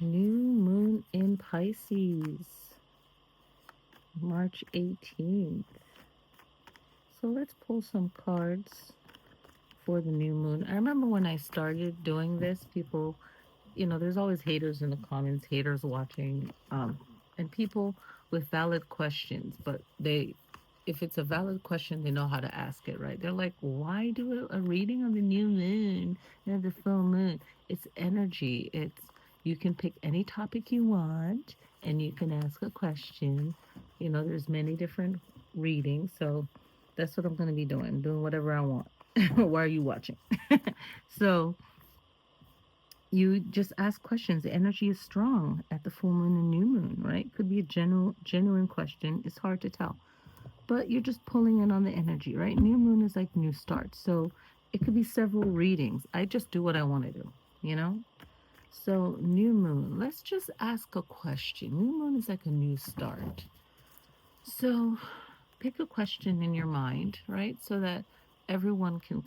New moon in Pisces, March 18th. So let's pull some cards for the new moon. I remember when I started doing this, people, there's always haters in the comments, haters watching, and people with valid questions, but if it's a valid question, they know how to ask it, right? They're like, why do a reading of the new moon and the full moon? It's energy. You can pick any topic you want and you can ask a question. There's many different readings, so that's what I'm going to be doing whatever I want. Why are you watching? So you just ask questions. The energy is strong at the full moon and new moon, right? Could be a genuine question. It's hard to tell, but you're just pulling in on the energy, right? New moon is like new start. So it could be several readings. I just do what I want to do, you know? So, new moon, let's just ask a question. New moon is like a new start. So, pick a question in your mind, right? So that everyone can,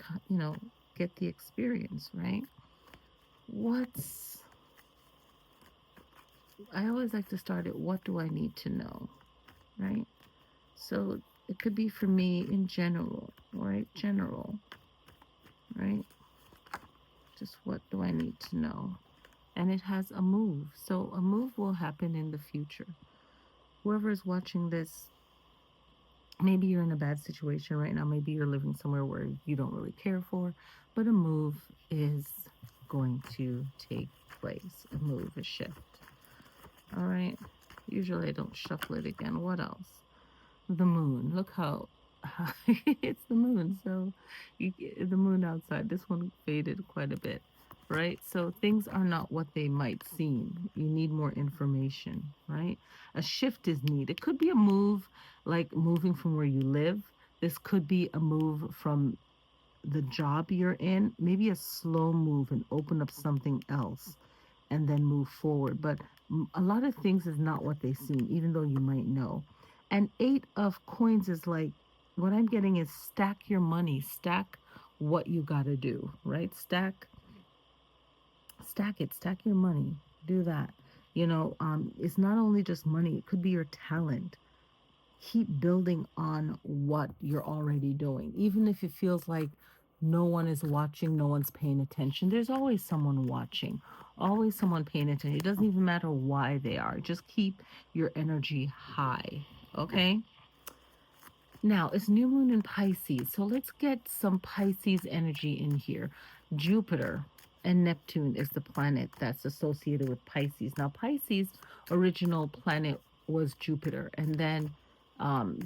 get the experience, right? What's I always like to start at what do I need to know, right? So it could be for me in general, right? General, right? Just what do I need to know? And it has a move. So a move will happen in the future. Whoever is watching this, maybe you're in a bad situation right now. Maybe you're living somewhere where you don't really care for, but a move is going to take place. A move, a shift. All right. Usually I don't shuffle it again. What else? The moon. Look how it's the moon. So the moon outside. This one faded quite a bit, right? So things are not what they might seem. You need more information, right? A shift is needed. It could be a move, like moving from where you live. This could be a move from the job you're in. Maybe a slow move and open up something else and then move forward. But a lot of things is not what they seem, even though you might know. And eight of coins is like, what I'm getting is stack your money, stack what you got to do, right? Stack it, stack your money, do that. It's not only just money, it could be your talent. Keep building on what you're already doing. Even if it feels like no one is watching, no one's paying attention, there's always someone watching, always someone paying attention. It doesn't even matter why they are. Just keep your energy high, okay? Now, it's new moon in Pisces. So let's get some Pisces energy in here. Jupiter and Neptune is the planet that's associated with Pisces. Now, Pisces' original planet was Jupiter, and then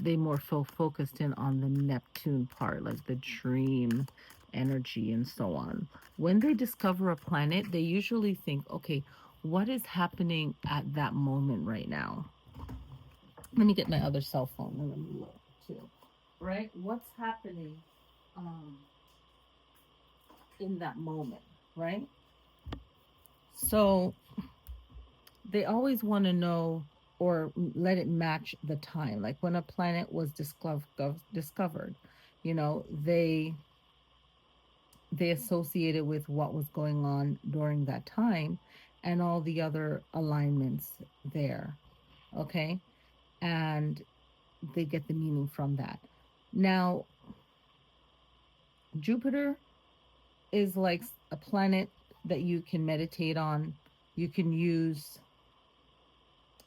they more focused in on the Neptune part, like the dream energy and so on. When they discover a planet, they usually think, okay, what is happening at that moment right now? Let me get my other cell phone and let me look too. Right? What's happening um, in that moment, right? So they always want to know or let it match the time. Like when a planet was discovered, you know, they associate it with what was going on during that time and all the other alignments there. Okay? And they get the meaning from that. Now, Jupiter is like a planet that you can meditate on. You can use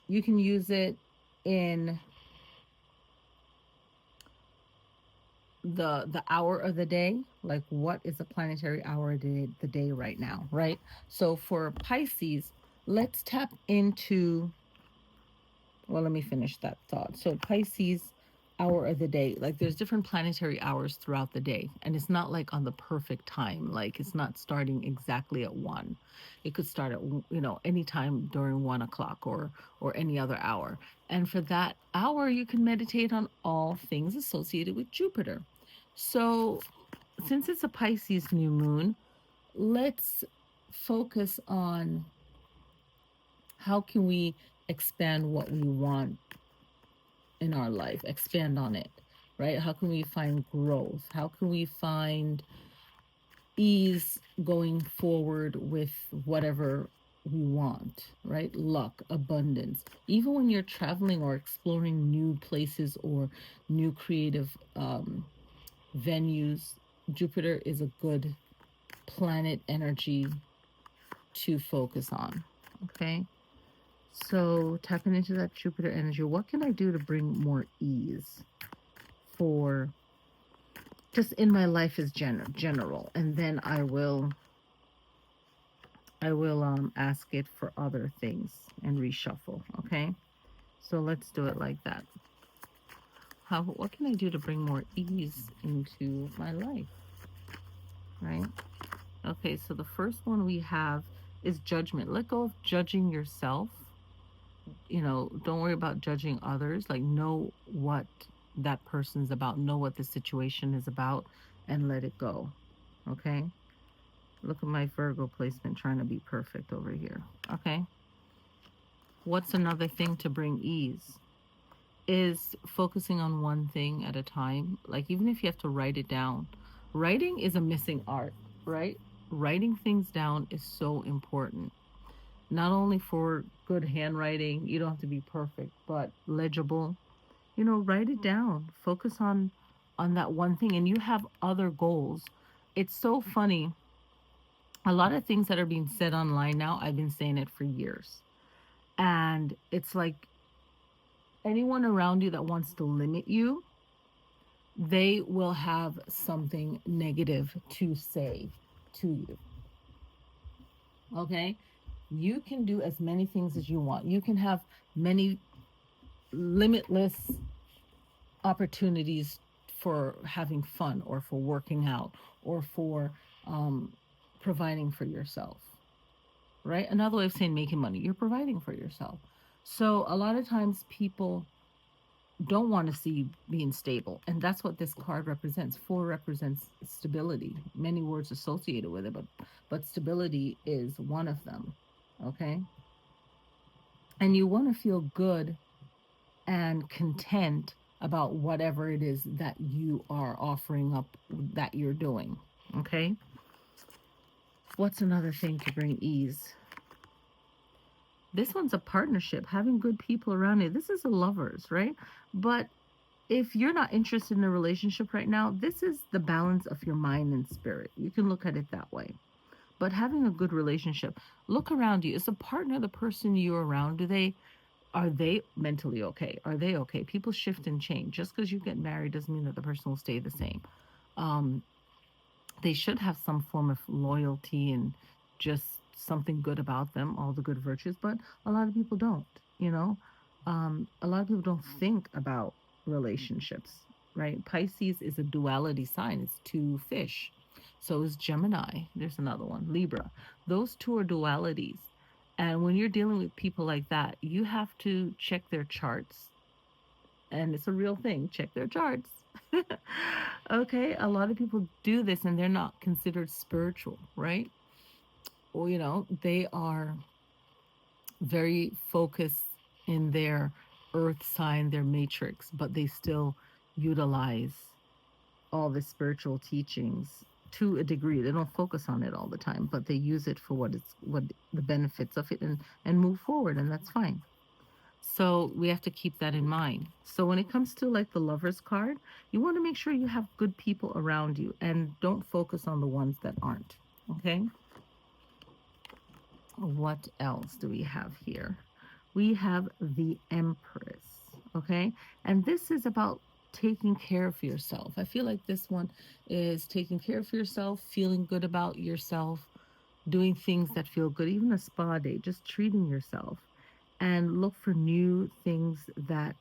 you can use it in the hour of the day, like what is the planetary hour of the day right now, right? So for Pisces, let's tap into, well, let me finish that thought. So Pisces hour of the day, like there's different planetary hours throughout the day, and it's not like on the perfect time. Like it's not starting exactly at 1. It could start at any time during 1 o'clock or any other hour. And for that hour, you can meditate on all things associated with Jupiter. So since it's a Pisces new moon, let's focus on how can we expand what we want in our life, expand on it, right? How can we find growth? How can we find ease going forward with whatever we want, right? Luck, abundance. Even when you're traveling or exploring new places or new creative venues, Jupiter is a good planet energy to focus on. Okay. So tapping into that Jupiter energy, what can I do to bring more ease for just in my life as general? And then I will ask it for other things and reshuffle. Okay. So let's do it like that. What can I do to bring more ease into my life? Right? Okay, so the first one we have is judgment. Let go of judging yourself. Don't worry about judging others. Like, know what that person's about, know what the situation is about, and let it go. Okay? Look at my Virgo placement trying to be perfect over here. Okay? What's another thing to bring ease? Is focusing on one thing at a time. Like, even if you have to write it down, writing is a missing art, right? Writing things down is so important. Not only for good handwriting, you don't have to be perfect, but legible. Write it down. Focus on that one thing, and you have other goals. It's so funny. A lot of things that are being said online now, I've been saying it for years. And it's like anyone around you that wants to limit you, they will have something negative to say to you. Okay? You can do as many things as you want. You can have many limitless opportunities for having fun or for working out or for um, providing for yourself, right? Another way of saying making money, you're providing for yourself. So a lot of times people don't want to see you being stable. And that's what this card represents. Four represents stability. Many words associated with it, but stability is one of them. Okay? And you want to feel good and content about whatever it is that you are offering up that you're doing. Okay? What's another thing to bring ease? This one's a partnership, having good people around you. This is a lovers, right? But if you're not interested in a relationship right now, this is the balance of your mind and spirit. You can look at it that way. But having a good relationship, look around you. Is the partner the person you're around? Are they mentally okay? Are they okay? People shift and change. Just because you get married doesn't mean that the person will stay the same. Um, they should have some form of loyalty and just something good about them, all the good virtues, but a lot of people don't, you know? A lot of people don't think about relationships, right? Pisces is a duality sign, it's two fish. So is Gemini. There's another one, Libra. Those two are dualities. And when you're dealing with people like that, you have to check their charts, and it's a real thing. Check their charts. Okay, a lot of people do this and they're not considered spiritual, right? Well, they are very focused in their earth sign, their matrix, but they still utilize all the spiritual teachings to a degree. They don't focus on it all the time, but they use it for what the benefits of it, and move forward, and that's fine. So we have to keep that in mind. So when it comes to like the lover's card, you want to make sure you have good people around you and don't focus on the ones that aren't. Okay? What else do we have here? We have the Empress. Okay? And this is about taking care of yourself. I feel like this one is taking care of yourself, feeling good about yourself, doing things that feel good, even a spa day, just treating yourself, and look for new things that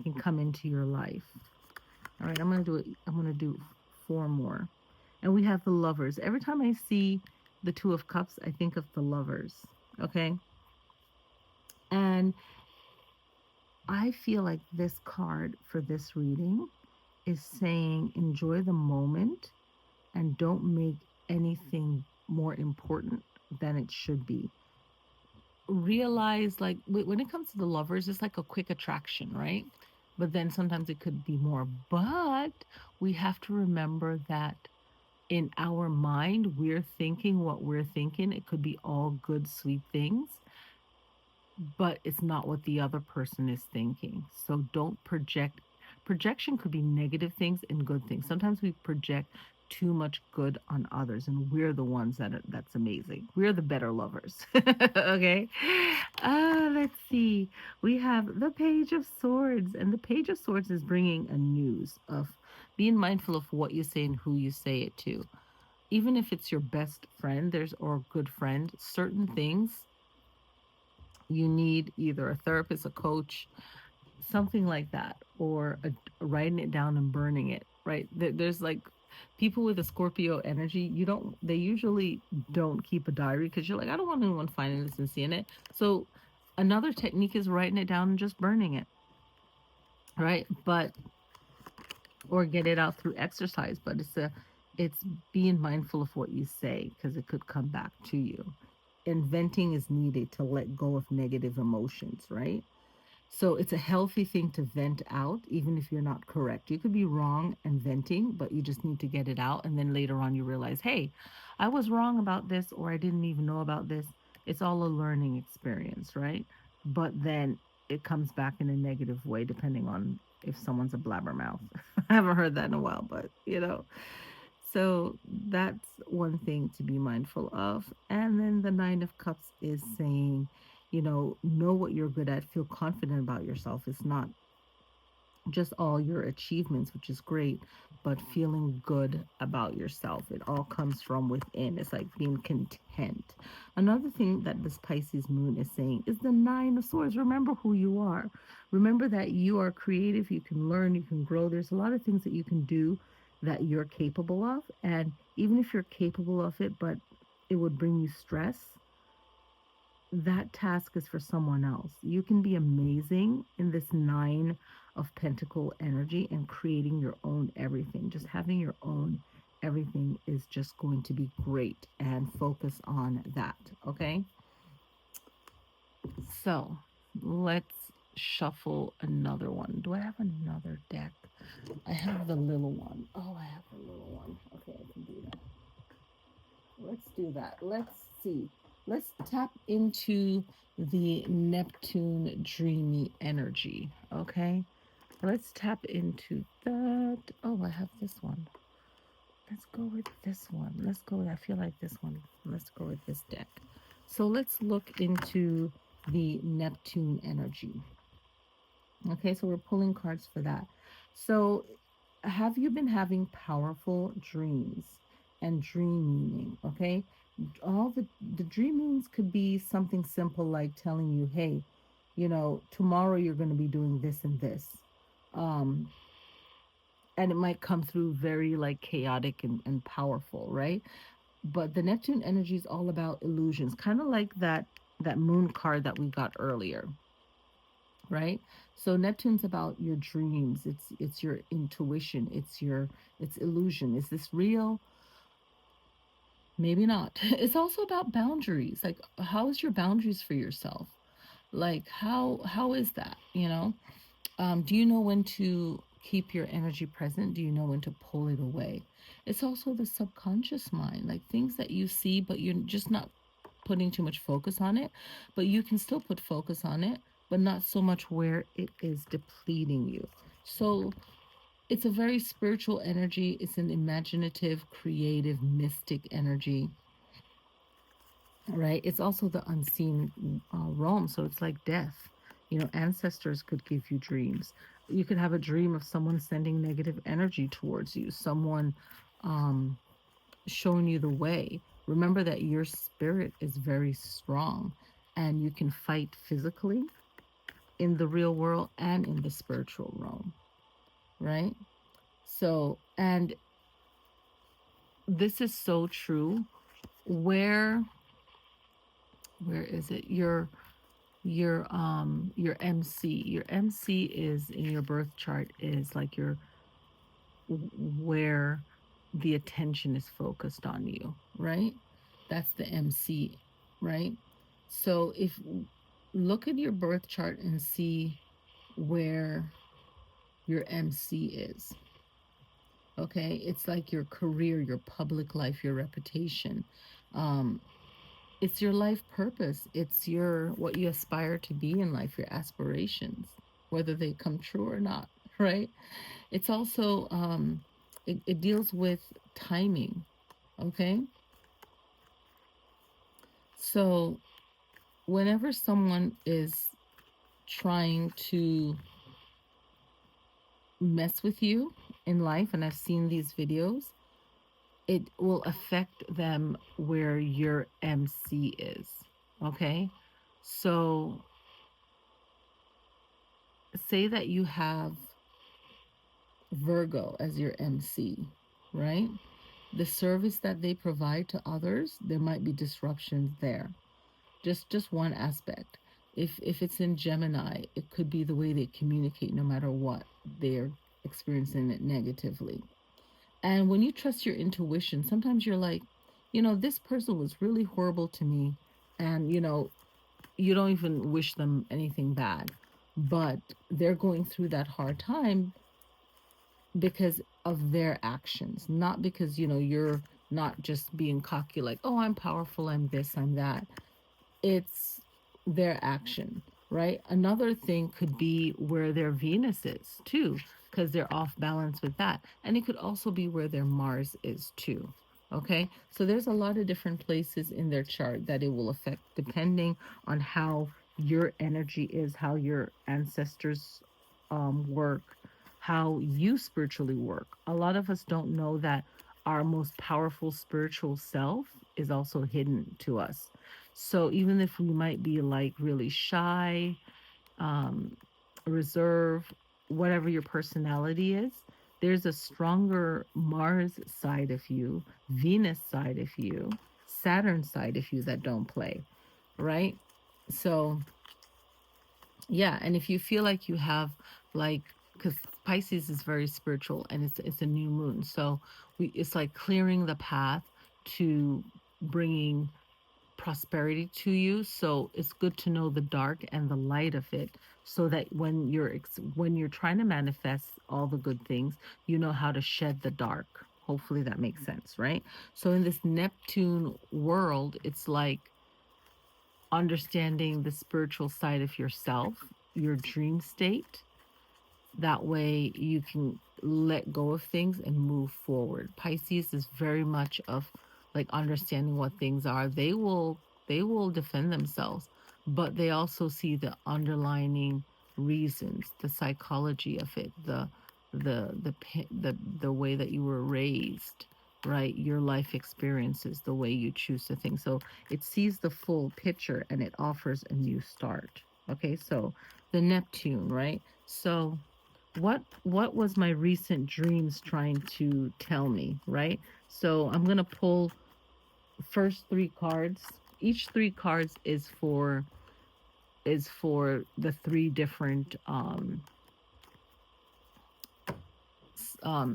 can come into your life. All right, I'm gonna do it. I'm gonna do four more, and we have the lovers. Every time I see the Two of Cups, I think of the lovers. Okay, and I feel like this card for this reading is saying enjoy the moment and don't make anything more important than it should be. Realize, like, when it comes to the lovers, it's like a quick attraction, right? But then sometimes it could be more. But we have to remember that in our mind, we're thinking what we're thinking. It could be all good, sweet things, but it's not what the other person is thinking. So don't project. Projection could be negative things and good things. Sometimes we project too much good on others, and we're the ones that's amazing. We're the better lovers. Okay. Let's see. We have the Page of Swords, and the Page of Swords is bringing a news of being mindful of what you say and who you say it to. Even if it's your best friend, there's or a good friend, certain things you need either a therapist, a coach, something like that, or writing it down and burning it, right? There's like people with a Scorpio energy, they usually don't keep a diary because you're like, I don't want anyone finding this and seeing it. So another technique is writing it down and just burning it, right? But, or get it out through exercise, but it's being mindful of what you say because it could come back to you. Inventing is needed to let go of negative emotions, right? So it's a healthy thing to vent out, even if you're not correct. You could be wrong and venting, but you just need to get it out. And then later on, you realize, hey, I was wrong about this, or I didn't even know about this. It's all a learning experience, right? But then it comes back in a negative way, depending on if someone's a blabbermouth. I haven't heard that in a while, but so that's one thing to be mindful of. And then the Nine of Cups is saying, know what you're good at, feel confident about yourself. It's not just all your achievements, which is great, but feeling good about yourself. It all comes from within. It's like being content. Another thing that this Pisces moon is saying is the Nine of Swords. Remember who you are. Remember that you are creative, you can learn, you can grow. There's a lot of things that you can do that you're capable of. And even if you're capable of it, but it would bring you stress, that task is for someone else. You can be amazing in this Nine of Pentacle energy and creating your own everything. Just having your own everything is just going to be great, and focus on that. Okay. So let's shuffle another one. Do I have another deck? I have the little one. Oh, I have the little one. Okay, I can do that. Let's do that. Let's see. Let's tap into the Neptune dreamy energy. Okay. Let's tap into that. Oh, I have this one. Let's go with this one. Let's go with, I feel like this one. Let's go with this deck. So let's look into the Neptune energy. Okay, so we're pulling cards for that. So, have you been having powerful dreams and dream meaning? Okay, all the dream meanings could be something simple like telling you, hey, tomorrow you're going to be doing this and this. Um, and it might come through very like chaotic and powerful, right? But the Neptune energy is all about illusions, kind of like that moon card that we got earlier, right? So Neptune's about your dreams. It's your intuition. It's illusion. Is this real? Maybe not. It's also about boundaries. Like, how is your boundaries for yourself? Like, how is that? Do you know when to keep your energy present? Do you know when to pull it away? It's also the subconscious mind, like things that you see, but you're just not putting too much focus on it. But you can still put focus on it, but not so much where it is depleting you. So it's a very spiritual energy. It's an imaginative, creative, mystic energy, right? It's also the unseen realm. So it's like death. Ancestors could give you dreams. You could have a dream of someone sending negative energy towards you, someone um, showing you the way. Remember that your spirit is very strong, and you can fight physically in the real world and in the spiritual realm, right? So, and this is so true. Where is it? Your MC. Your MC is in your birth chart is like where the attention is focused on you, right? That's the MC, right? So if look at your birth chart and see where your MC is. Okay, it's like your career, your public life, your reputation. Um, it's your life purpose. It's your what you aspire to be in life, your aspirations, whether they come true or not, right? It's also it deals with timing. Okay, so whenever someone is trying to mess with you in life, and I've seen these videos, it will affect them where your MC is. Okay? So, say that you have Virgo as your MC, right? The service that they provide to others, there might be disruptions there. Just one aspect. If it's in Gemini, it could be the way they communicate no matter what they're experiencing it negatively. And when you trust your intuition, sometimes you're like, this person was really horrible to me. And, you don't even wish them anything bad. But they're going through that hard time because of their actions, not because, you're not just being cocky, like, oh, I'm powerful, I'm this, I'm that. It's their action, right? Another thing could be where their Venus is too, because they're off balance with that. And it could also be where their Mars is too. Okay, so there's a lot of different places in their chart that it will affect depending on how your energy is, how your ancestors work, how you spiritually work. A lot of us don't know that our most powerful spiritual self is also hidden to us. So even if we might be like really shy, um, reserved, whatever your personality is, there's a stronger Mars side of you, Venus side of you, Saturn side of you that don't play, right? So yeah, and if you feel like you have like, because Pisces is very spiritual and it's a new moon, so it's like clearing the path to bringing prosperity to you. So it's good to know the dark and the light of it, so that when you're trying to manifest all the good things, you know how to shed the dark. Hopefully that makes sense, right? So in this Neptune world, it's like understanding the spiritual side of yourself, your dream state, that way you can let go of things and move forward. Pisces is very much of like understanding what things are. They will defend themselves, but they also see the underlining reasons, the psychology of it, the way that you were raised, right? Your life experiences, the way you choose to think. So it sees the full picture and it offers a new start. Okay, so the Neptune, right? So what was my recent dreams trying to tell me, right? So I'm going to pull first three cards. Each three cards is for the three different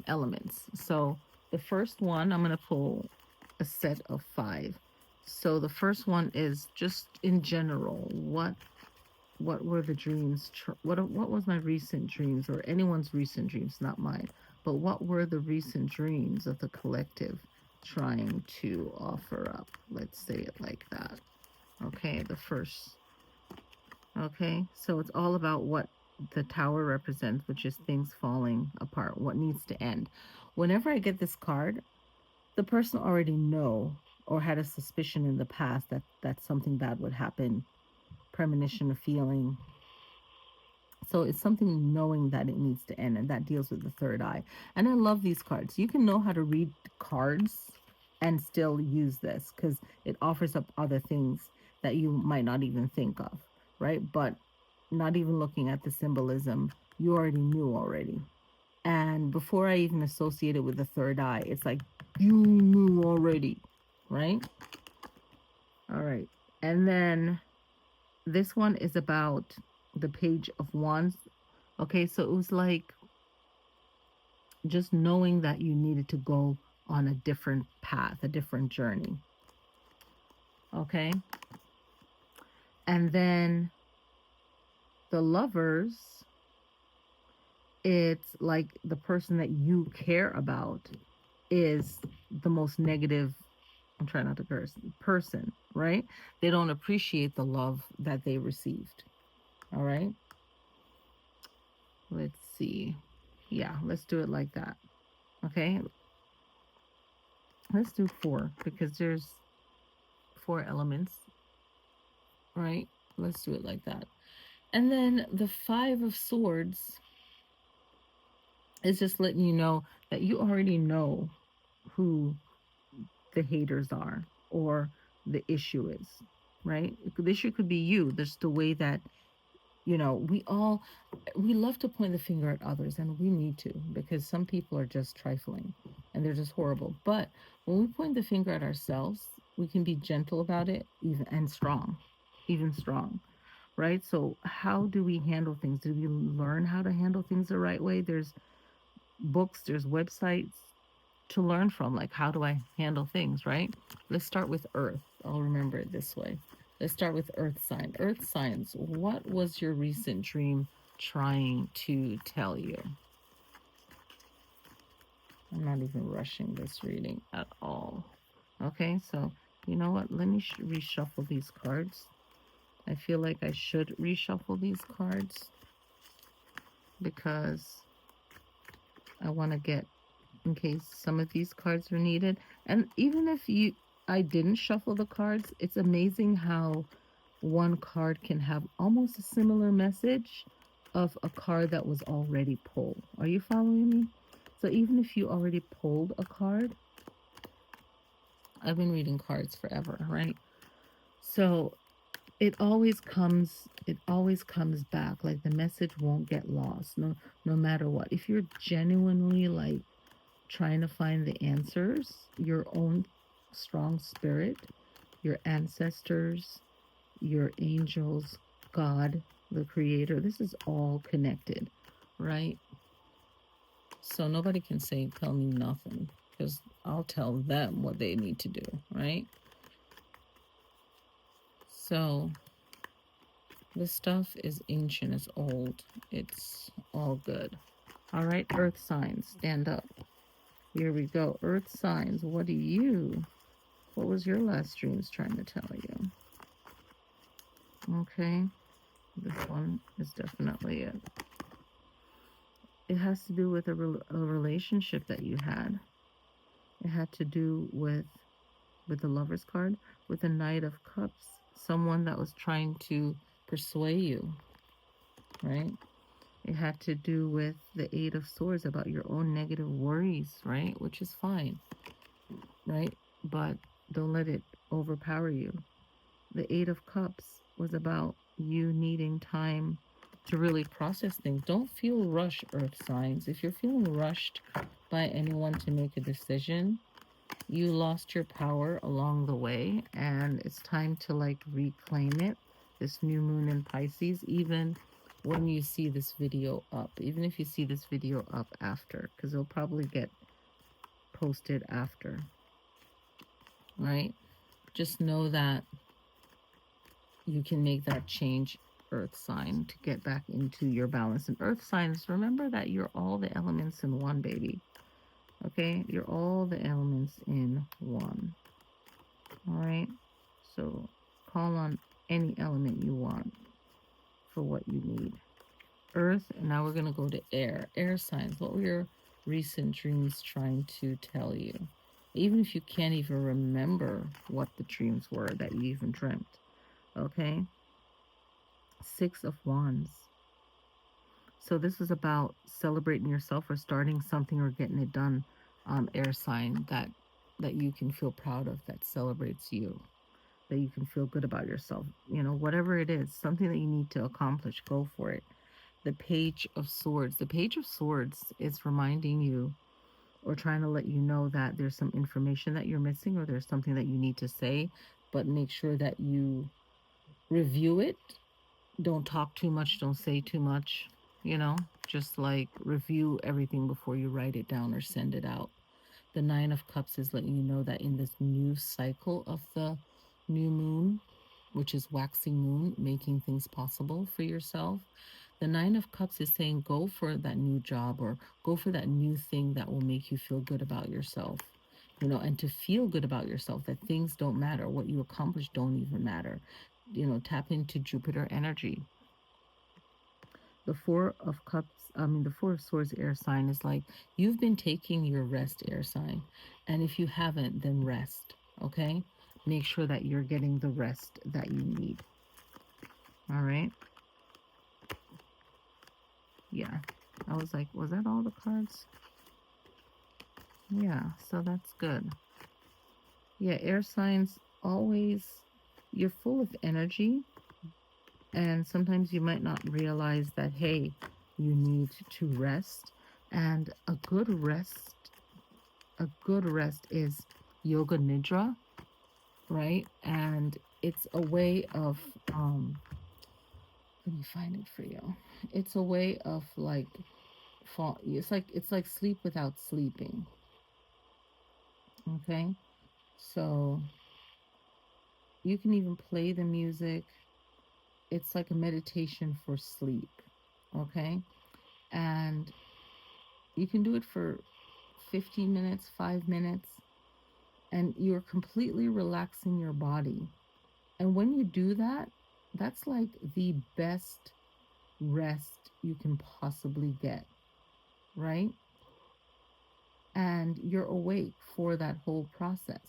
elements. So the first one, I'm going to pull a set of five. So the first one is just in general, what were the dreams, what was my recent dreams, or anyone's recent dreams, not mine, but what were the recent dreams of the collective trying to offer up? Let's say it like that. Okay, the first. Okay, so it's all about what the tower represents, which is things falling apart, what needs to end. Whenever I get this card, the person already know or had a suspicion in the past that something bad would happen, premonition, a feeling. So it's something knowing that it needs to end, and that deals with the third eye. And I love these cards. You can know how to read cards and still use this because it offers up other things that you might not even think of, right? But not even looking at the symbolism, you already knew already. And before I even associate it with the third eye, it's like you knew already, right? All right. And then this one is about the Page of Wands. Okay, so it was like just knowing that you needed to go on a different path, a different journey. Okay, and then the Lovers it's like the person that you care about is the most negative, I'm trying not to curse, person, right? They don't appreciate the love that they received. All right. Let's see. Yeah, let's do it like that. Okay. Let's do four because there's four elements, right? Let's do it like that. And then the Five of Swords is just letting you know that you already know who the haters are or the issue is, right? The issue could be you. There's the way that, we love to point the finger at others, and we need to, because some people are just trifling and they're just horrible. But when we point the finger at ourselves, we can be gentle about it, even and strong, even strong, right? So how do we handle things? Do we learn how to handle things the right way? There's books, there's websites to learn from, like how do I handle things, right? Let's start with Earth. I'll remember it this way. Let's start with Earth sign. Earth signs, what was your recent dream trying to tell you? I'm not even rushing this reading at all. Okay, so you know what? Let me reshuffle these cards. I feel like I should reshuffle these cards because I want to get, in case some of these cards are needed. And even if I didn't shuffle the cards, it's amazing how one card can have almost a similar message of a card that was already pulled. Are you following me? So even if you already pulled a card, I've been reading cards forever, right? So it always comes back. Like the message won't get lost, no matter what. If you're genuinely like trying to find the answers, your own strong spirit, your ancestors, your angels, God, the creator, this is all connected, right? So nobody can tell me nothing, because I'll tell them what they need to do, right? So this stuff is ancient, it's old, it's all good. All right, earth signs, stand up. Here we go. Earth signs, what was your last dreams trying to tell you? Okay, this one is definitely it. It has to do with a relationship that you had. It had to do with the Lover's card, with the Knight of Cups, someone that was trying to persuade you, right? It had to do with the Eight of Swords, about your own negative worries, right? Which is fine, right? But don't let it overpower you. The Eight of Cups was about you needing time to really process things. Don't feel rushed, Earth signs. If you're feeling rushed by anyone to make a decision, you lost your power along the way, and it's time to like reclaim it. This new moon in Pisces, even when you see this video up, even if you see this video up after, because it'll probably get posted after, right? Just know that you can make that change, earth sign, to get back into your balance. And earth signs, remember that you're all the elements in one, baby. Okay, you're all the elements in one. All right, so call on any element you want for what you need. Earth, and now we're going to go to air. Air signs, what were your recent dreams trying to tell you? Even if you can't even remember what the dreams were that you even dreamt. Okay, Six of Wands. So this is about celebrating yourself or starting something or getting it done. Air sign that you can feel proud of, that celebrates you, that you can feel good about yourself. Whatever it is, something that you need to accomplish, go for it. The Page of Swords. The Page of Swords is reminding you or trying to let you know that there's some information that you're missing, or there's something that you need to say, but make sure that you review it. Don't talk too much, don't say too much, just like review everything before you write it down or send it out. The Nine of Cups is letting you know that in this new cycle of the new moon, which is waxing moon, making things possible for yourself, The Nine of Cups is saying go for that new job or go for that new thing that will make you feel good about yourself. And to feel good about yourself, that things don't matter. What you accomplish don't even matter. Tap into Jupiter energy. The Four of Cups, the Four of Swords air sign is like you've been taking your rest, air sign. And if you haven't, then rest, okay? Make sure that you're getting the rest that you need. All right? Yeah. I was like, was that all the cards? Yeah, so that's good. Yeah, air signs always, you're full of energy, and sometimes you might not realize that, hey, you need to rest. And a good rest is yoga nidra, right? And it's a way of, let me find it for you. It's a way of like, it's like sleep without sleeping. Okay, so you can even play the music. It's like a meditation for sleep. Okay, and you can do it for 15 minutes, 5 minutes, and you're completely relaxing your body. And when you do that, that's like the best rest you can possibly get, right? And you're awake for that whole process.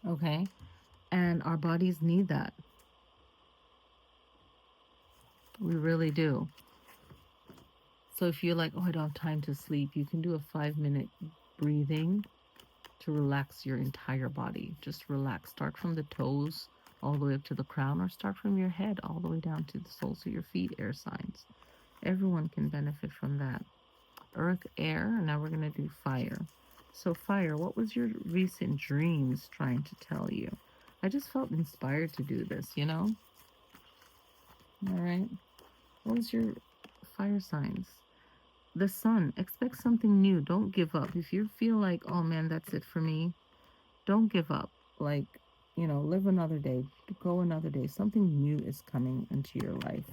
Okay, and our bodies need that. We really do. So if you're like, oh, I don't have time to sleep, you can do a 5-minute breathing to relax your entire body. Just relax. Start from the toes all the way up to the crown, or start from your head all the way down to the soles of your feet, air signs. Everyone can benefit from that. Earth, air, and now we're going to do fire. So, fire, what was your recent dreams trying to tell you? I just felt inspired to do this. All right. What was your fire signs? The sun, expect something new. Don't give up. If you feel like, oh man, that's it for me, don't give up. Like, live another day, go another day. Something new is coming into your life.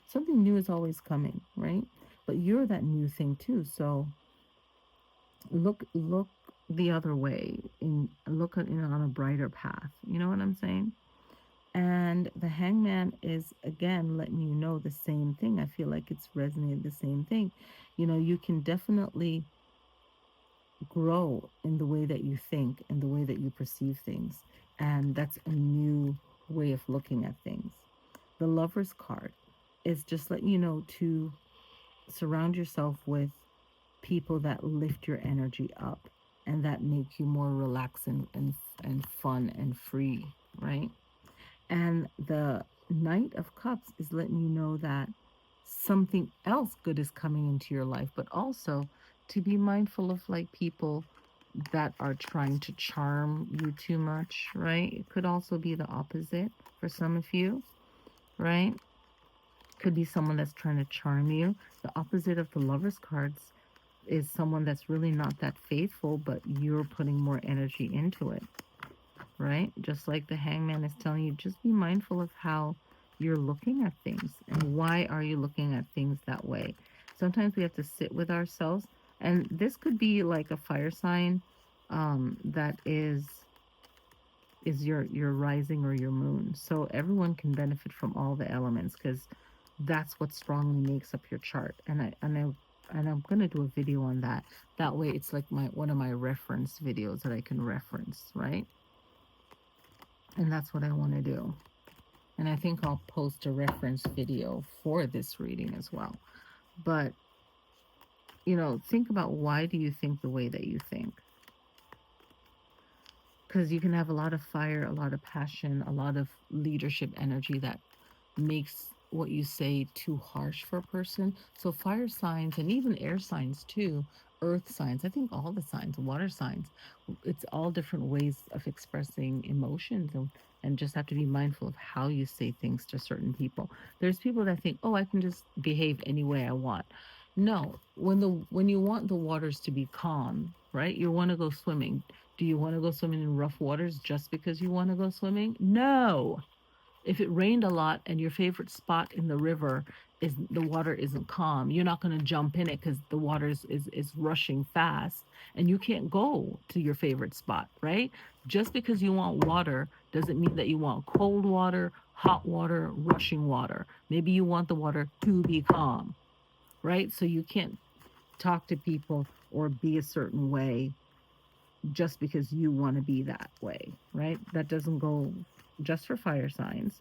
Something new is always coming, right? But you're that new thing too. So look the other way and look at on a brighter path. You know what I'm saying? And the hangman is again letting you know the same thing. I feel like it's resonated the same thing. You can definitely grow in the way that you think and the way that you perceive things. And that's a new way of looking at things. The Lover's card is just letting you know to surround yourself with people that lift your energy up and that make you more relaxed and fun and free, right? And the Knight of Cups is letting you know that something else good is coming into your life, but also to be mindful of like people that are trying to charm you too much, right? It could also be the opposite for some of you, right? Could be someone that's trying to charm you. The opposite of the Lover's cards is someone that's really not that faithful, but you're putting more energy into it, right? Just like the Hangman is telling you, just be mindful of how you're looking at things and why are you looking at things that way. Sometimes we have to sit with ourselves, and this could be like a fire sign that is your rising or your moon. So everyone can benefit from all the elements because that's what strongly makes up your chart. And I'm gonna do a video on that. That way, it's like one of my reference videos that I can reference, right? And that's what I want to do. And I think I'll post a reference video for this reading as well. But, think about why do you think the way that you think? Because you can have a lot of fire, a lot of passion, a lot of leadership energy that makes what you say too harsh for a person. So fire signs and even air signs too, earth signs, I think all the signs, water signs, it's all different ways of expressing emotions, and just have to be mindful of how you say things to certain people. There's people that think, oh, I can just behave any way I want. No, when you want the waters to be calm, right? You want to go swimming. Do you want to go swimming in rough waters just because you want to go swimming? No. If it rained a lot and your favorite spot in the river is the water isn't calm, you're not going to jump in it because the water is rushing fast and you can't go to your favorite spot, right? Just because you want water doesn't mean that you want cold water, hot water, rushing water. Maybe you want the water to be calm, right? So you can't talk to people or be a certain way just because you want to be that way, right? That doesn't go just for fire signs.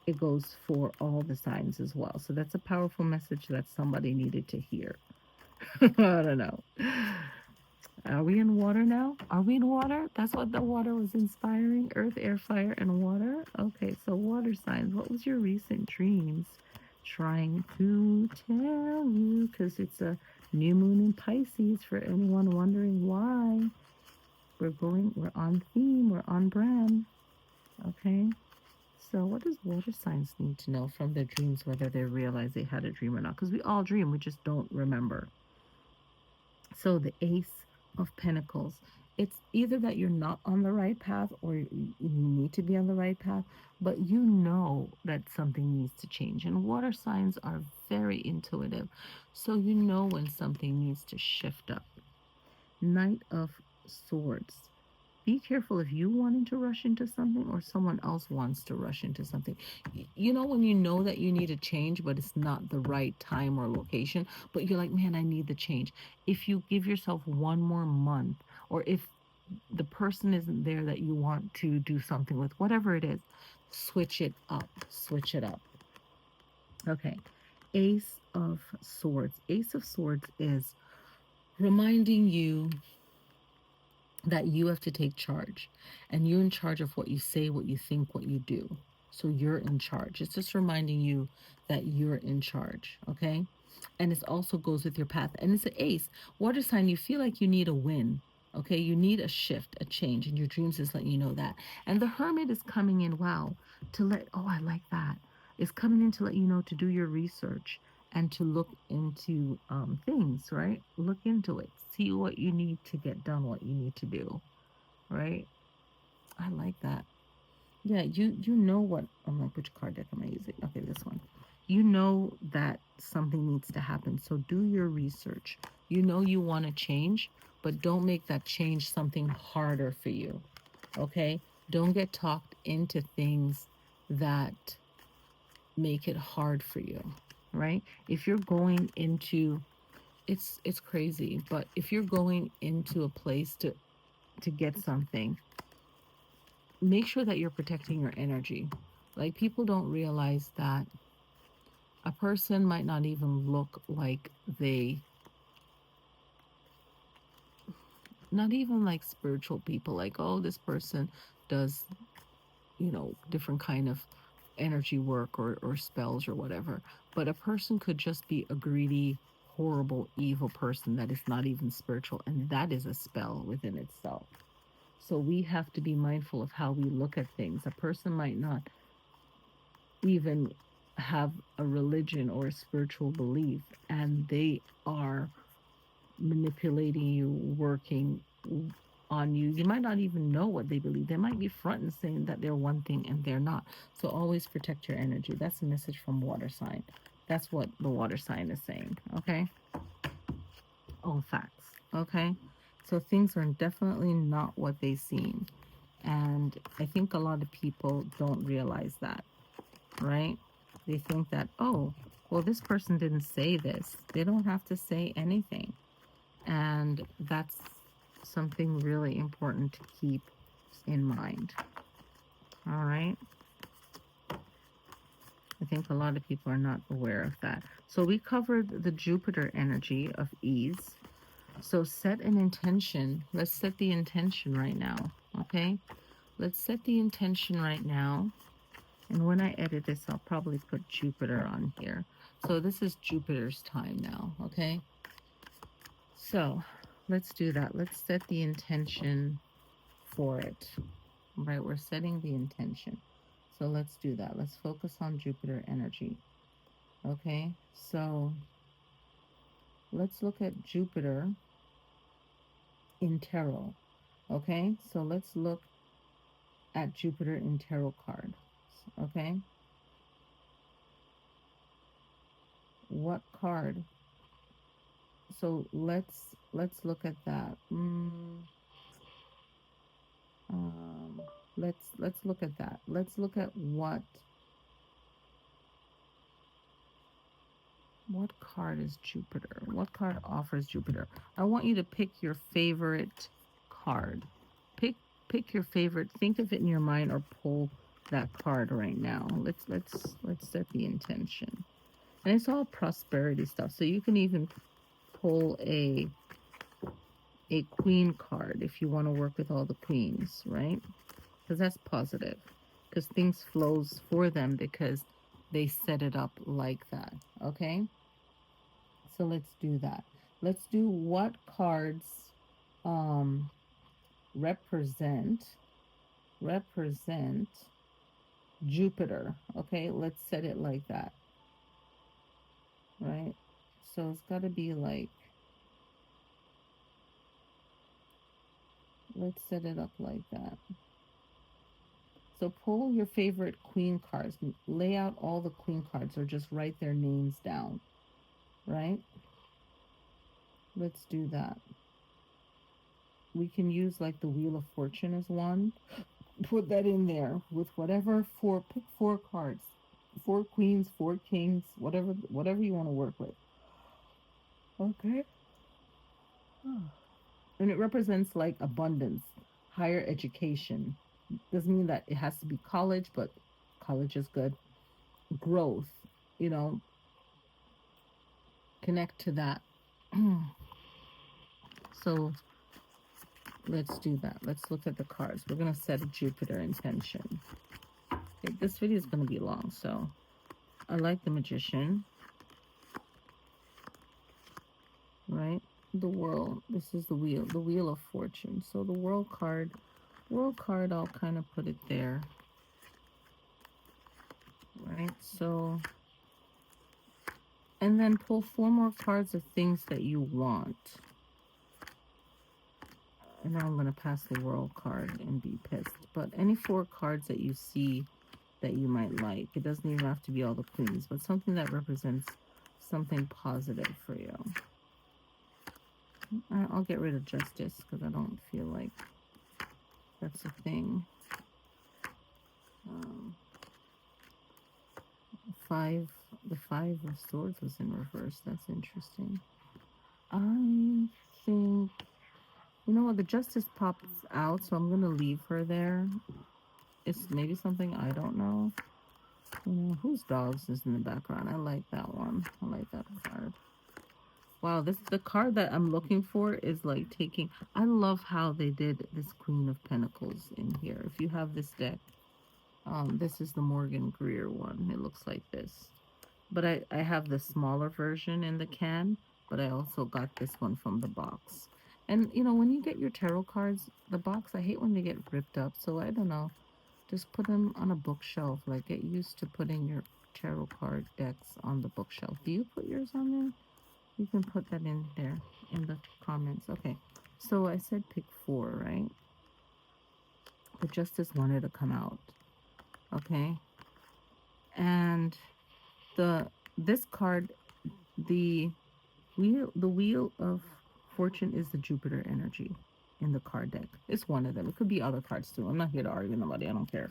It goes for all the signs as well. So that's a powerful message that somebody needed to hear. I don't know. Are we in water now? Are we in water? That's what the water was inspiring. Earth, air, fire, and water. Okay, so water signs. What was your recent dreams trying to tell you? Because it's a new moon in Pisces for anyone wondering why. We're on theme, we're on brand. Okay. So what does water signs need to know from their dreams, whether they realize they had a dream or not? Because we all dream, we just don't remember. So the Ace of Pentacles, it's either that you're not on the right path or you need to be on the right path, but you know that something needs to change. And water signs are very intuitive. So you know when something needs to shift up. Knight of Swords. Be careful if you wanting to rush into something or someone else wants to rush into something. You know when you know that you need a change, but it's not the right time or location, but you're like, man, I need the change. If you give yourself one more month, or if the person isn't there that you want to do something with, whatever it is, switch it up. Switch it up. Okay. Ace of Swords. Ace of Swords is reminding you that you have to take charge, and you're in charge of what you say, what you think, what you do. So you're in charge. It's just reminding you that you're in charge. Okay. And it also goes with your path, and it's an ace. Water sign, you feel like you need a win. Okay, you need a shift, a change, and your dreams is letting you know that. And the hermit is coming in, wow, to let, oh, I like that. It's coming in to let you know to do your research and to look into things, right? Look into it. See what you need to get done, what you need to do, right? I like that. Yeah, you know what, I'm like, which card deck am I using? Okay, this one. You know that something needs to happen, so do your research. You know you want to change, but don't make that change something harder for you. Okay? Don't get talked into things that make it hard for you, right? If you're going into, it's crazy, but if you're going into a place to get something, make sure that you're protecting your energy. Like, people don't realize that a person might not even look like they, not even like spiritual people, like, oh, this person does, different kind of energy work or spells or whatever. But a person could just be a greedy, horrible, evil person that is not even spiritual, and that is a spell within itself. So we have to be mindful of how we look at things. A person might not even have a religion or a spiritual belief, and they are manipulating you, working on you. You might not even know what they believe. They might be front and saying that they're one thing and they're not. So always protect your energy. That's a message from water sign. That's what the water sign is saying. Okay. All facts. Okay. So things are definitely not what they seem. And I think a lot of people don't realize that, right? They think that, oh, well, this person didn't say this. They don't have to say anything. And that's something really important to keep in mind. All right. I think a lot of people are not aware of that. So we covered the Jupiter energy of ease. So set an intention. Let's set the intention right now. Okay. Let's set the intention right now. And when I edit this, I'll probably put Jupiter on here. So this is Jupiter's time now. Okay. So let's do that. Let's set the intention for it. Right, we're setting the intention. So let's do that. Let's focus on Jupiter energy. Okay, so let's look at Jupiter in tarot. Okay, so let's look at Jupiter in tarot card. Okay. What card? So let's look at that. Um, let's look at that. Let's look at what card is Jupiter? What card offers Jupiter? I want you to pick your favorite card. Pick pick your favorite. Think of it in your mind or pull that card right now. Let's set the intention. And it's all prosperity stuff. So you can even pull a queen card if you want to work with all the queens, right? Because that's positive. Because things flows for them because they set it up like that. Okay? So let's do that. Let's do what cards um represent represent Jupiter. Okay, let's set it like that, right? So it's got to be like, let's set it up like that. So pull your favorite queen cards, lay out all the queen cards, or just write their names down, right? Let's do that. We can use like the Wheel of Fortune as one. Put that in there with whatever pick four cards. Four queens, four kings, whatever you want to work with. Okay. And it represents like abundance, higher education. Doesn't mean that it has to be college, but college is good. Growth, you know, connect to that. So let's do that. Let's look at the cards. We're going to set a Jupiter intention. Okay, this video is going to be long, so I like the Magician, right? The World. This is the Wheel of Fortune. So the World card, I'll kind of put it there, right? So, and then pull four more cards of things that you want. And now I'm going to pass the World card and be pissed. But any four cards that you see that you might like. It doesn't even have to be all the queens, but something that represents something positive for you. I'll get rid of Justice because I don't feel like that's a thing. The Five of Swords was in reverse. That's interesting. I think, you know what, the Justice pops out, so I'm going to leave her there. It's maybe something I don't know. Whose dogs is in the background? I like that one. I like that card. Wow, the card that I'm looking for is like taking. I love how they did this Queen of Pentacles in here. If you have this deck, this is the Morgan Greer one. It looks like this. But I have the smaller version in the can, but I also got this one from the box. And you know, when you get your tarot cards, the box, I hate when they get ripped up. So I don't know. Just put them on a bookshelf. Like, get used to putting your tarot card decks on the bookshelf. Do you put yours on there? You can put that in there in the comments. Okay. So I said pick four, right? The Justice wanted to come out. Okay. And this card, the wheel of fortune is the Jupiter energy in the card deck. It's one of them. It could be other cards too. I'm not here to argue with nobody. I don't care.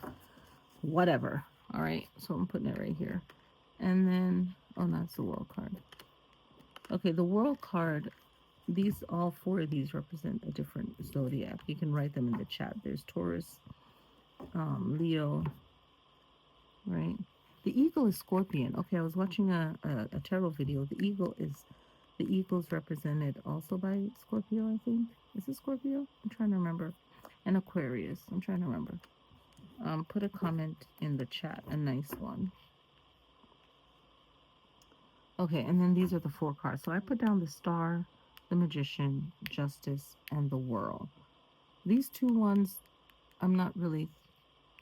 Whatever. All right. So I'm putting it right here. And then, oh, no, it's the World card. Okay, the World card, all four of these represent a different zodiac. You can write them in the chat. There's Taurus, Leo, right? The eagle is Scorpion. Okay, I was watching a tarot video. The eagle is represented also by Scorpio, I think. Is it Scorpio? I'm trying to remember. And Aquarius. I'm trying to remember. Put a comment in the chat, a nice one. Okay, and then these are the four cards. So I put down the Star, the Magician, Justice, and the World. These two ones, I'm not really,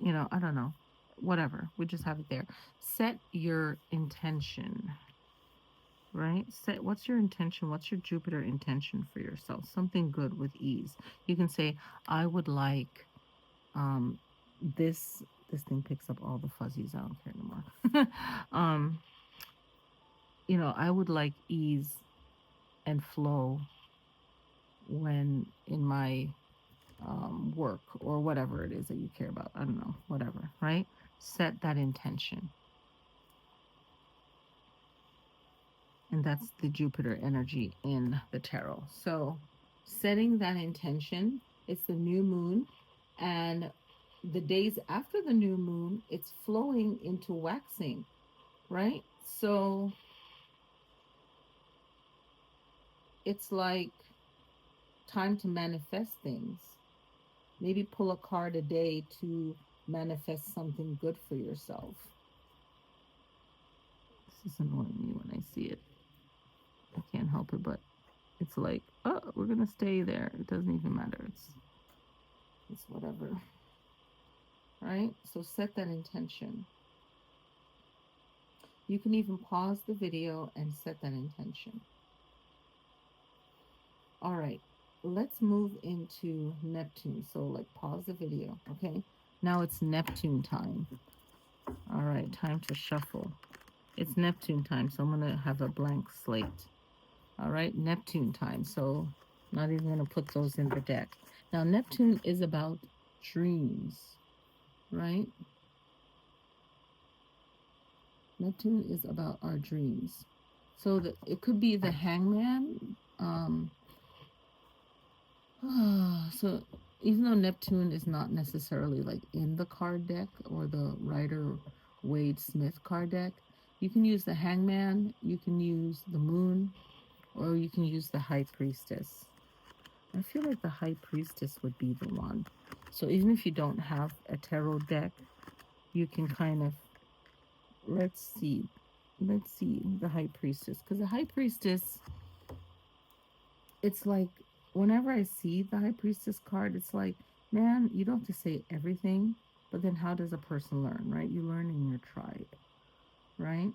I don't know. Whatever. We just have it there. Set your intention, right? What's your intention? What's your Jupiter intention for yourself? Something good with ease. You can say, I would like this this thing picks up all the fuzzies. I don't care anymore. I would like ease and flow when in my work or whatever it is that you care about. I don't know, whatever, right? Set that intention. And that's the Jupiter energy in the tarot. So, setting that intention, it's the new moon, and the days after the new moon, it's flowing into waxing, right? So, it's like time to manifest things. Maybe pull a card a day to manifest something good for yourself. This is annoying me when I see it. I can't help it, but it's like, oh, we're gonna stay there. It doesn't even matter. It's whatever. Right? So set that intention. You can even pause the video and set that intention. All right. Let's move into Neptune. So like pause the video, okay? Now it's Neptune time. All right, time to shuffle. It's Neptune time, so I'm going to have a blank slate. All right, Neptune time. So not even going to put those in the deck. Now Neptune is about dreams, right? Neptune is about our dreams. So it could be the Hangman. So even though Neptune is not necessarily like in the card deck or the Rider Waite Smith card deck, you can use the Hangman, you can use the Moon, or you can use the High Priestess. I feel like the High Priestess would be the one. So even if you don't have a tarot deck, you can kind of, let's see the High Priestess. Because the High Priestess, it's like, whenever I see the High Priestess card, it's like, man, you don't have to say everything, but then how does a person learn, right? You learn in your tribe, right?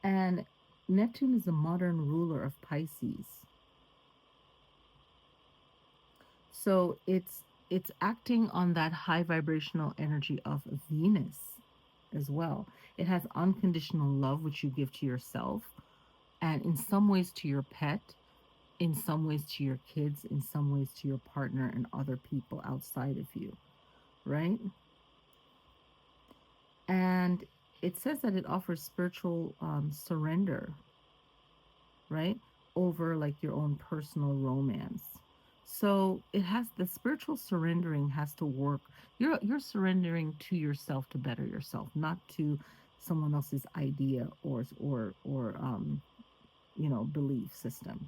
And Neptune is the modern ruler of Pisces. So it's acting on that high vibrational energy of Venus as well. It has unconditional love, which you give to yourself, and in some ways to your pet, in some ways to your kids, in some ways to your partner and other people outside of you, right? And it says that it offers spiritual surrender, right? Over like your own personal romance. So it has the spiritual surrendering has to work. You're surrendering to yourself to better yourself, not to someone else's idea or belief system.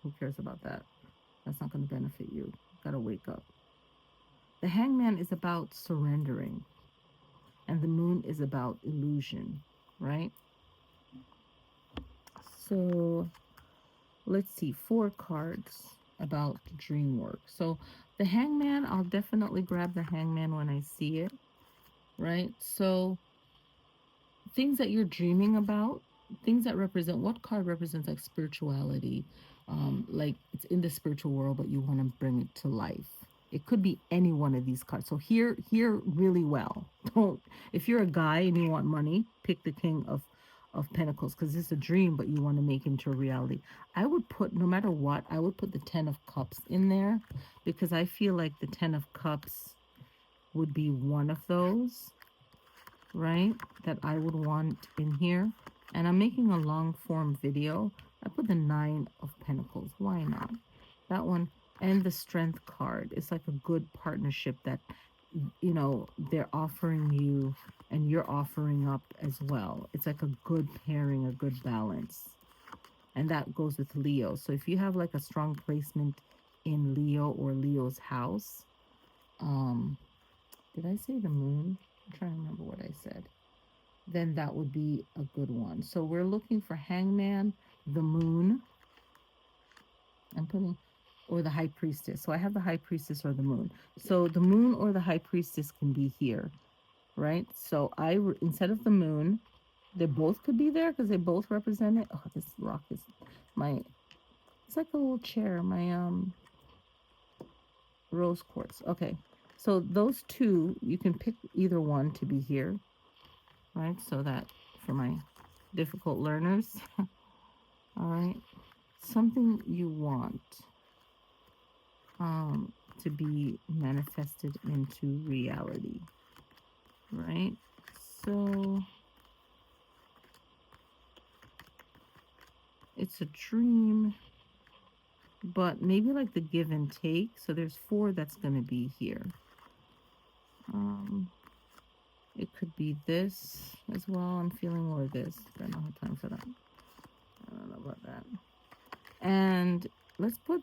Who cares about that? That's not going to benefit you. Gotta wake up. The Hangman is about surrendering, and the Moon is about illusion, right? So let's see, 4 cards about dream work. So the Hangman, I'll definitely grab the Hangman when I see it, right? So things that you're dreaming about, things that represent, what card represents like spirituality, like it's in the spiritual world, but you want to bring it to life. It could be any one of these cards. So hear really well. Don't, if you're a guy and you want money, pick the King of Pentacles because it's a dream, but you want to make it into a reality. I would put, no matter what, I would put the Ten of Cups in there because I feel like the Ten of Cups would be one of those, right, that I would want in here. And I'm making a long form video. I put the Nine of Pentacles. Why not? That one. And the Strength card. It's like a good partnership that, they're offering you and you're offering up as well. It's like a good pairing, a good balance. And that goes with Leo. So if you have like a strong placement in Leo or Leo's house, did I say the Moon? I'm trying to remember what I said. Then that would be a good one. So we're looking for Hangman, the Moon. I'm putting, or the High Priestess. So I have the High Priestess or the Moon. So the Moon or the High Priestess can be here, right? So instead of the Moon, they both could be there because they both represent it. Oh, this rock is it's like a little chair, my rose quartz. Okay, So those two, you can pick either one to be here, right? So that for my difficult learners, all right? Something you want to be manifested into reality, right? So it's a dream, but maybe like the give and take. So there's four that's going to be here. It could be this as well. I'm feeling more this. I don't have time for that. I don't know about that. And let's put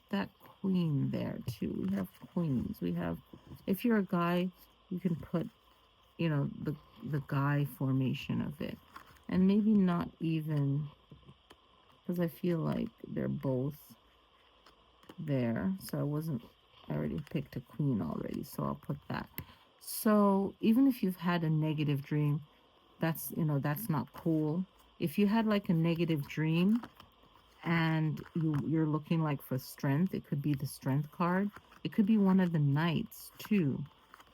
that queen there too. We have queens. We have, if you're a guy, you can put, you know, the guy formation of it. And maybe not even, because I feel like they're both there. So I already picked a queen already, so I'll put that. So even if you've had a negative dream, that's, you know, that's not cool. If you had like a negative dream and you're looking like for strength, it could be the strength card. It could be one of the knights too.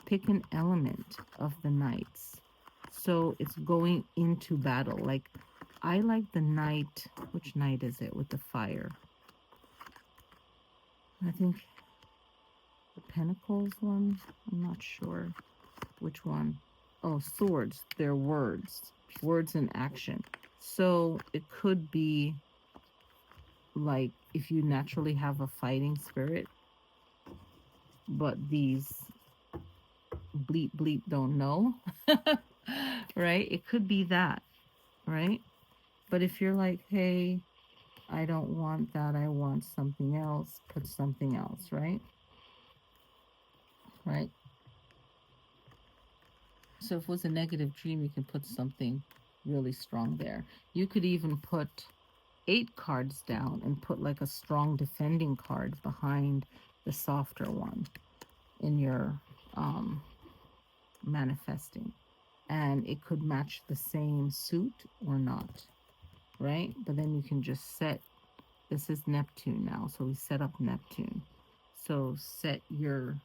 Pick an element of the knights. So it's going into battle. Like I like the knight. Which knight is it with the fire? I think the Pentacles one. I'm not sure which one. Oh, swords. They're words. Words in action. So it could be like if you naturally have a fighting spirit, but these bleep bleep don't know, right? It could be that, right? But if you're like, hey, I don't want that, I want something else, put something else, right? Right? So if it was a negative dream, you can put something really strong there. You could even put 8 cards down and put like a strong defending card behind the softer one in your manifesting. And it could match the same suit or not, right? But then you can just set, this is Neptune now, so we set up Neptune. So set your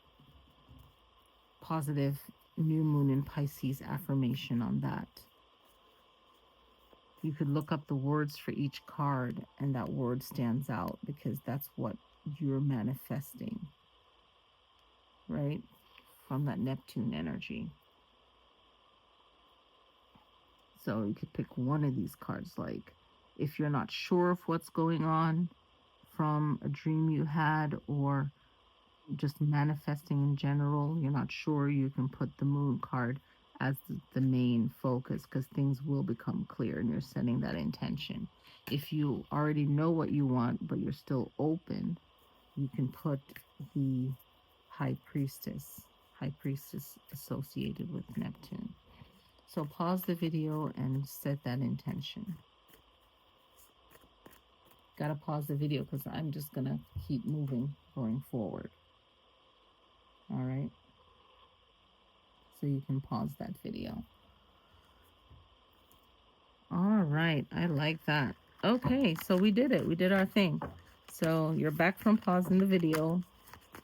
positive new moon in Pisces affirmation on that. You could look up the words for each card and that word stands out because that's what you're manifesting, right? From that Neptune energy. So you could pick one of these cards, like if you're not sure of what's going on from a dream you had or just manifesting in general, you're not sure, you can put the moon card as the main focus because things will become clear and you're setting that intention. If you already know what you want but you're still open, you can put the high priestess associated with Neptune. So pause the video and set that intention. Gotta pause the video because I'm just gonna keep moving going forward. All right. So you can pause that video. All right. I like that. Okay. So we did it. We did our thing. So you're back from pausing the video.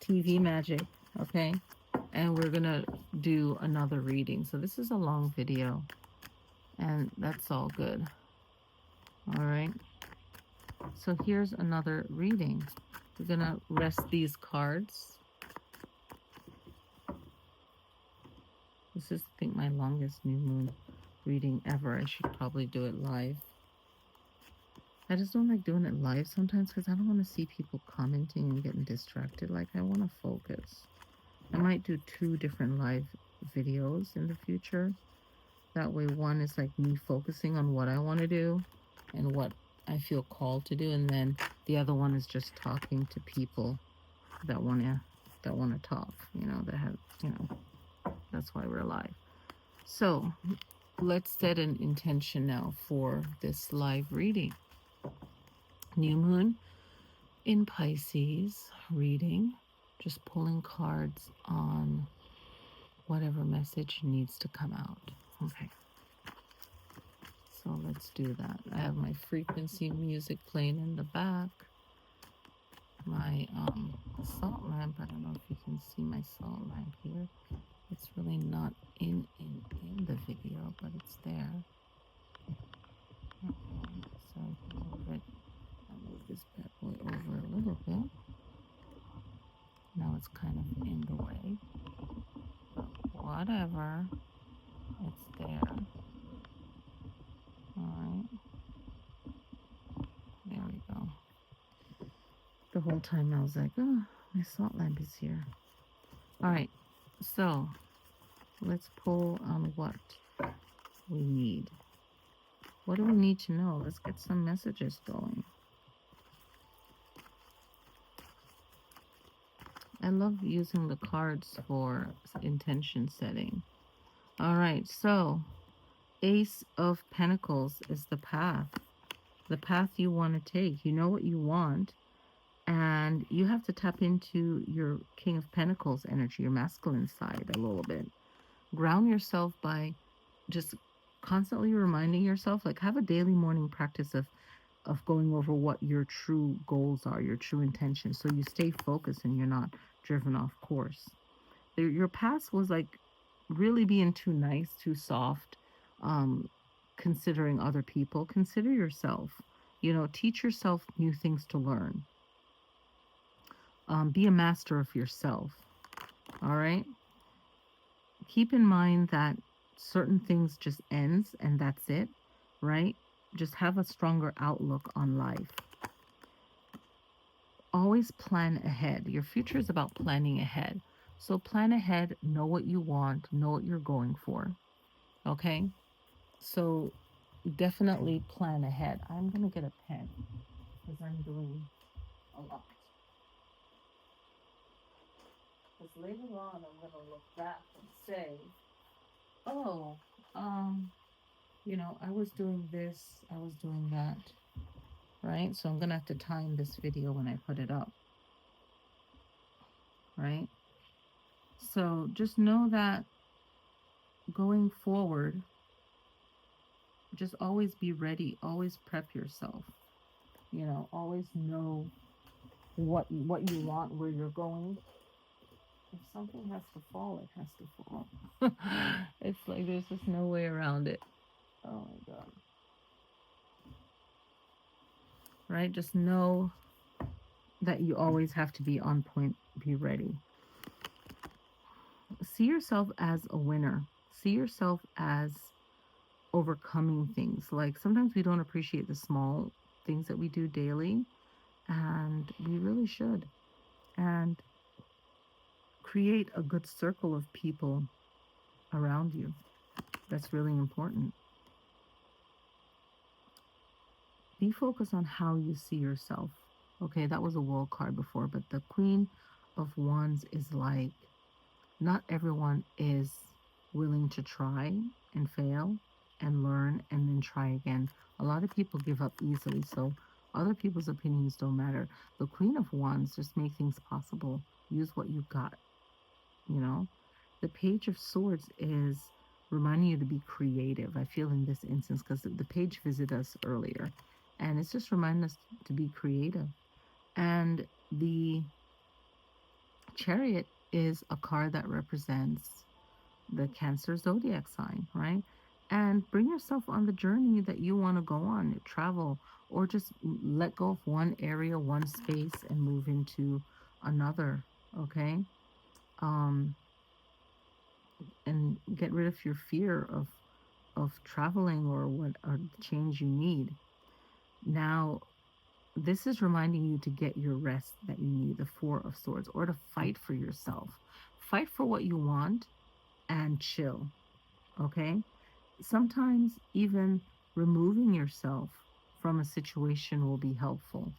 TV magic. Okay. And we're going to do another reading. So this is a long video. And that's all good. All right. So here's another reading. We're going to rest these cards. This is, I think, my longest new moon reading ever. I should probably do it live. I just don't like doing it live sometimes because I don't want to see people commenting and getting distracted. Like, I want to focus. I might do 2 different live videos in the future. That way, one is like me focusing on what I want to do and what I feel called to do, and then the other one is just talking to people that want to talk. You know, that have, you know, that's why we're live. So let's set an intention now for this live reading. New moon in Pisces reading, just pulling cards on whatever message needs to come out. Okay. So let's do that. I have my frequency music playing in the back. my salt lamp. I don't know if you can see my salt lamp here. It's really not in the video, but it's there. So I can move it. I'll move this bad boy over a little bit. Now it's kind of in the way, but whatever. It's there. All right. There we go. The whole time I was like, oh, my salt lamp is here. All right. So let's pull on what we need. What do we need to know? Let's get some messages going. I love using the cards for intention setting. All right, so Ace of Pentacles is the path you want to take. You know what you want, and you have to tap into your King of Pentacles energy, your masculine side a little bit. Ground yourself by just constantly reminding yourself, like have a daily morning practice of going over what your true goals are, your true intentions, so you stay focused and you're not driven off course. Your past was like really being too nice, too soft, considering other people. Consider yourself. You know, teach yourself new things to learn. Be a master of yourself. All right. Keep in mind that certain things just ends and that's it, right? Just have a stronger outlook on life. Always plan ahead. Your future is about planning ahead. So plan ahead, know what you want, know what you're going for. Okay? So definitely plan ahead. I'm going to get a pen because I'm doing a lot. Because later on, I'm going to look back and say, oh, you know, I was doing this, I was doing that, right? So I'm going to have to time this video when I put it up, right? So just know that going forward, just always be ready, always prep yourself, you know, always know what you want, where you're going. If something has to fall, it has to fall. It's like there's just no way around it. Oh my God. Right? Just know that you always have to be on point, be ready. See yourself as a winner. See yourself as overcoming things. Like sometimes we don't appreciate the small things that we do daily, and we really should. And create a good circle of people around you. That's really important. Be focused on how you see yourself. Okay, that was a world card before, but the Queen of Wands is like, not everyone is willing to try and fail and learn and then try again. A lot of people give up easily, so other people's opinions don't matter. The Queen of Wands just make things possible. Use what you got, you know? The Page of Swords is reminding you to be creative, I feel, in this instance, because the page visited us earlier. And it's just reminding us to be creative. And the Chariot is a card that represents the Cancer zodiac sign, right? And bring yourself on the journey that you want to go on, travel, or just let go of one area, one space, and move into another, okay? And get rid of your fear of traveling or what or the change you need. Now, this is reminding you to get your rest that you need, the Four of Swords, or to fight for yourself. Fight for what you want and chill, okay? Sometimes even removing yourself from a situation will be helpful,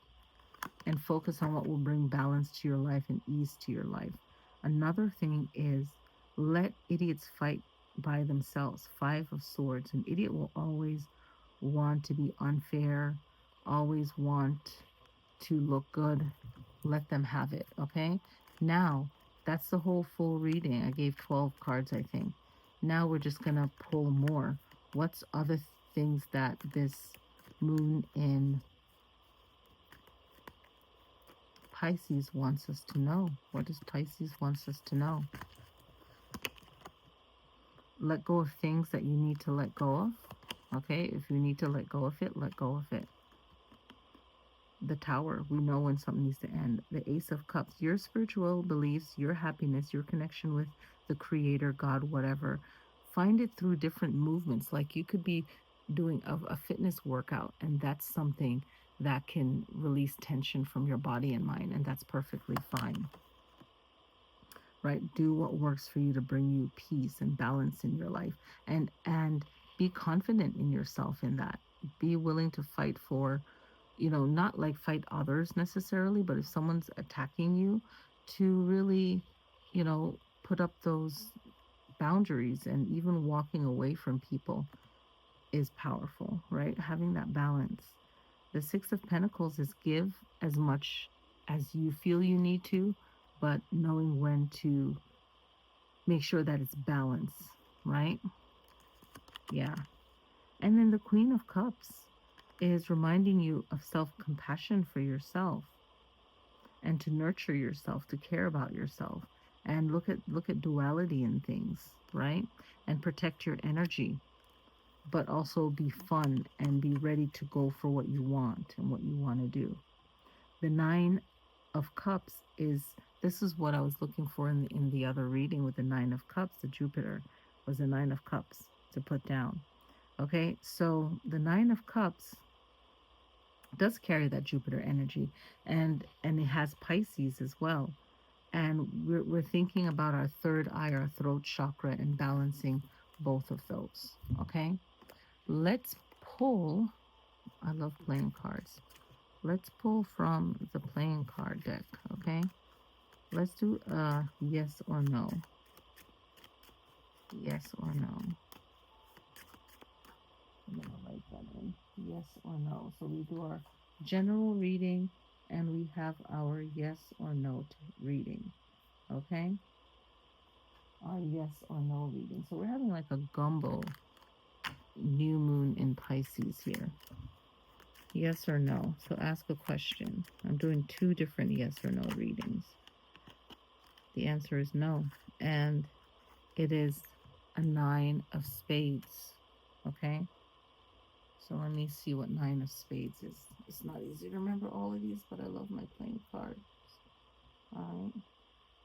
and focus on what will bring balance to your life and ease to your life. Another thing is let idiots fight by themselves. Five of Swords. An idiot will always want to be unfair, always want to look good. Let them have it, okay? Now, that's the whole full reading. I gave 12 cards, I think. Now we're just going to pull more. What's other things that this moon in Pisces wants us to know? What does Pisces wants us to know? Let go of things that you need to let go of. Okay, if you need to let go of it, let go of it. The Tower, we know when something needs to end. The Ace of Cups, your spiritual beliefs, your happiness, your connection with the Creator, God, whatever. Find it through different movements. Like you could be doing a fitness workout, and that's something that can release tension from your body and mind, and that's perfectly fine. Right? Do what works for you to bring you peace and balance in your life, and be confident in yourself in that. Be willing to fight for, not like fight others necessarily, but if someone's attacking you, to really, put up those boundaries, and even walking away from people is powerful, right? Having that balance. The Six of Pentacles is give as much as you feel you need to, but knowing when to make sure that it's balanced, right? Yeah. And then the Queen of Cups is reminding you of self-compassion for yourself, and to nurture yourself, to care about yourself, and look at duality in things, right? And protect your energy, but also be fun and be ready to go for what you want and what you want to do. The Nine of Cups is, this is what I was looking for in the other reading with the Nine of Cups. The Jupiter was the Nine of Cups to put down. Okay, so the Nine of Cups does carry that Jupiter energy, and it has Pisces as well. And we're thinking about our third eye, our throat chakra, and balancing both of those. Okay, let's pull. I love playing cards. Let's pull from the playing card deck. Okay, let's do a yes or no. Yes or no. I'm gonna write that in. Yes or no. So we do our general reading, and we have our yes or no reading. Okay, our yes or no reading. So we're having like a gumbo new moon in Pisces here. Yes or no. So ask a question. I'm doing two different yes or no readings. The answer is no. And it is a Nine of Spades. Okay. So let me see what Nine of Spades is. It's not easy to remember all of these, but I love my playing cards. All right.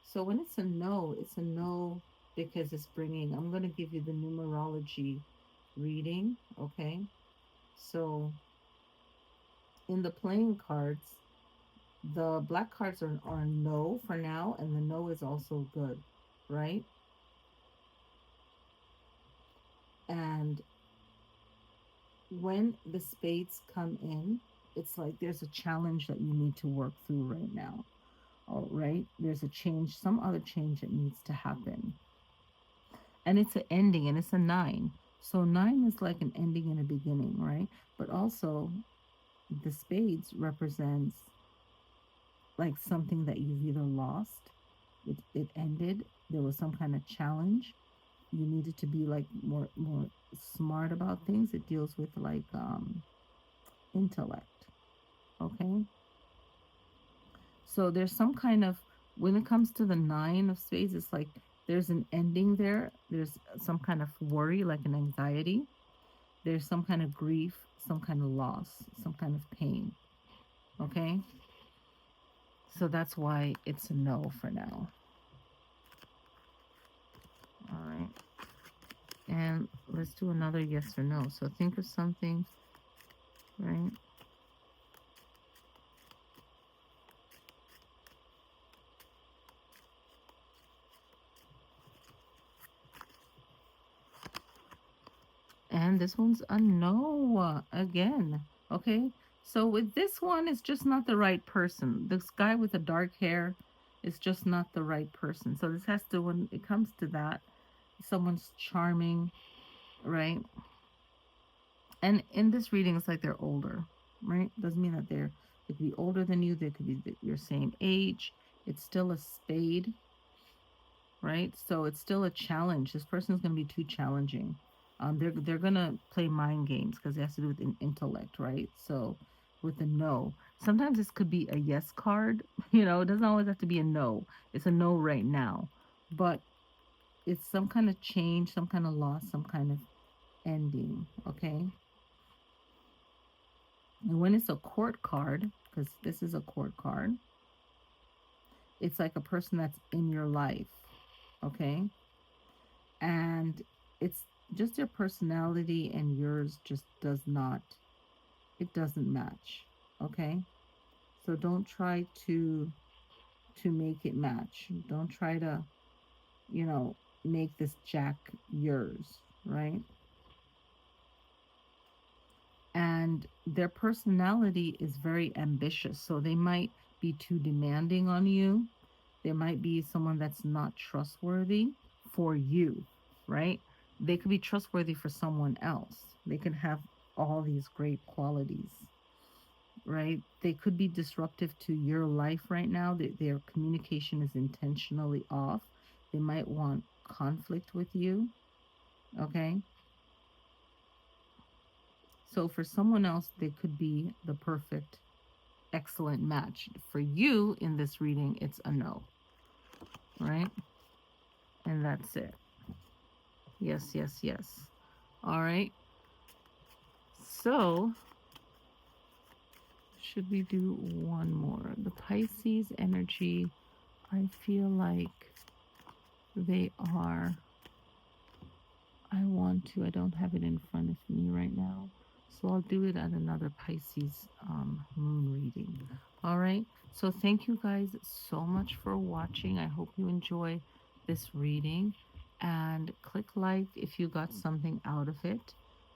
So when it's a no because it's bringing, I'm going to give you the numerology reading. Okay. So in the playing cards, the black cards are no for now, and the no is also good, right? And when the spades come in, it's like there's a challenge that you need to work through right now. All right, there's a change, some other change that needs to happen, and it's an ending, and it's a nine. So nine is like an ending and a beginning, right? But also, the spades represents like something that you've either lost, it ended, there was some kind of challenge, you needed to be like more smart about things. It deals with like intellect. Okay, so there's some kind of, when it comes to the Nine of Spades, it's like there's an ending there, there's some kind of worry, like an anxiety, there's some kind of grief, some kind of loss, some kind of pain. Okay, so that's why it's a no for now. All right, and let's do another yes or no. So think of something, right? And this one's a no again. Okay, so with this one, it's just not the right person. This guy with the dark hair is just not the right person. So this has to, when it comes to that, someone's charming, right? And in this reading, it's like they're older, right? Doesn't mean that they could be older than you. They could be your same age. It's still a spade, right? So it's still a challenge. This person's going to be too challenging. They're going to play mind games because it has to do with intellect, right? So with a no. Sometimes this could be a yes card. You know, it doesn't always have to be a no. It's a no right now. But it's some kind of change, some kind of loss, some kind of ending, okay? And when it's a court card, because this is a court card, it's like a person that's in your life, okay? And it's just their personality and yours just does not, it doesn't match, okay? So don't try to make it match. Don't try to, you know, make this jack yours, right? And their personality is very ambitious, so they might be too demanding on you. There might be someone that's not trustworthy for you, right? They could be trustworthy for someone else. They could have all these great qualities, right? They could be disruptive to your life right now. Their communication is intentionally off. They might want conflict with you, okay? So for someone else, they could be the perfect, excellent match. For you in this reading, it's a no, right? And that's it. Yes, yes, yes. All right. So, should we do one more? The Pisces energy, I feel like they are, I don't have it in front of me right now. So I'll do it at another Pisces moon reading. All right. So thank you guys so much for watching. I hope you enjoy this reading. And click like if you got something out of it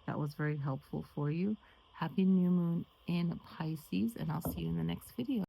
that was very helpful for you. Happy new moon in Pisces, and I'll see you in the next video.